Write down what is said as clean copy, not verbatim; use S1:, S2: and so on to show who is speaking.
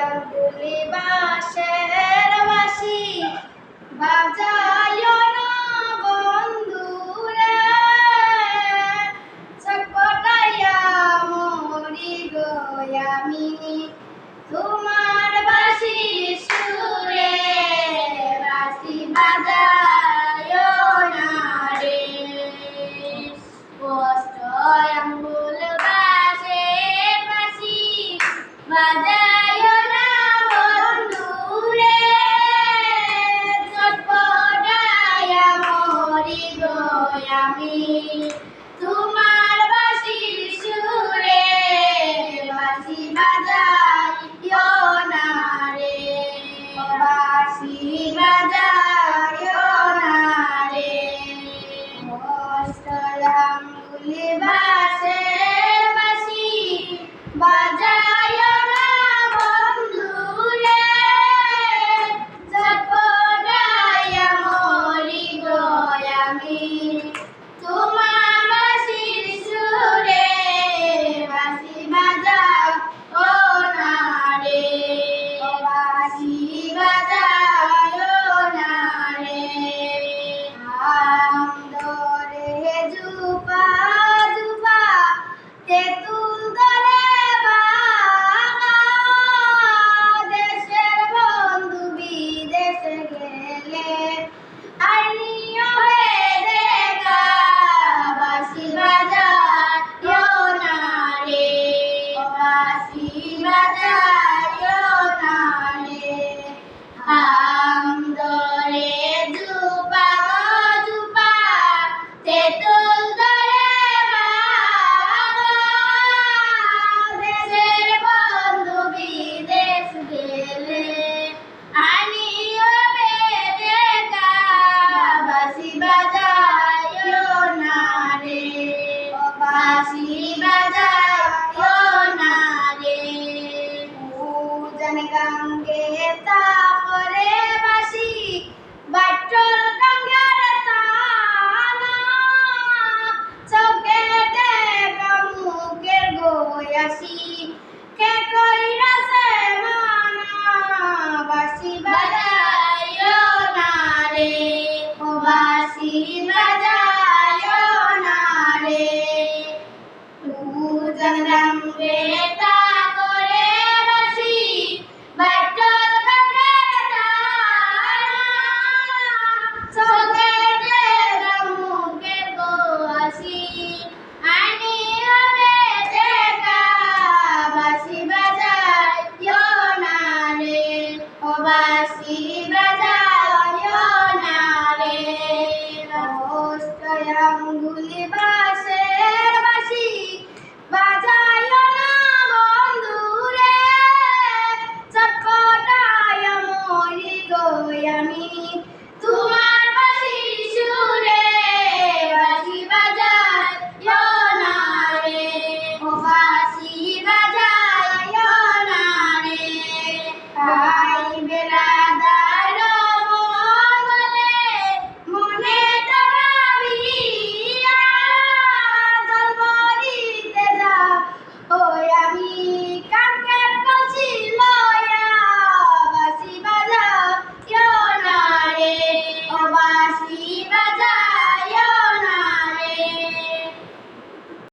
S1: আঙ্গুলি বাঁশের বাঁশি বাজায়ো না বন্ধুরে, ছটপটাইয়া মরি গো আমি তোমার বাঁশির সুরে। বাঁশি বাজায়ো না রে, কষ্ট আঙ্গুল বাঁশের বাঁশি বাজায়ো না বন্ধুরে, ছটপটাইয়া মরি গো আমি তোমার বাঁশির সুরে। বাঁশি বাজাইও না রে, বাঁশি বাজাইও না রে, কষ্ট আঙ্গুলি বাঁশের বাঁশি বাজাইও না বন্ধুরে, ছটপটাইয়া মরি গো আমি তোমার বাঁশির সুরে। বাঁশি বাজাইও না রে, বাঁশি বাজাইও না রে, আম ধরে জুপা জুপা তেঁতুল ধরে বাঘা, দেশের বন্ধু বিদেশে গেলে আইনিও রে দেখা। বাঁশি বাজাইও না রে, বাঁশি বাজাইও না রে, আম ধরে জুপা জুপা তেঁতুল ধরে বাঘা, দেশের বন্ধু বিদেশ গেলে আনিও রে দেখা। বাঁশি বাজাইও না রে, বাঁশি বাজাইও না রে, উজান গাঙ্গে তাপরে বাঁশি বাটল গাঙ্গের তানা, চোখে দেখা মুখের গয়াসি কে কইরাছে মানা। বাঁশি বাজাইও না রে, বাঁশি বাজাইও না রে, উজান গাঙ্গে তাপরে বাঁশি বাটল গাঙ্গের তানা, চোখে দেখা মুখের গয়াসি আনিও রে দেখা। বাঁশি বাজাইও না রে, বাঁশি বাজাইও না রে, কষ্ট আঙ্গুলি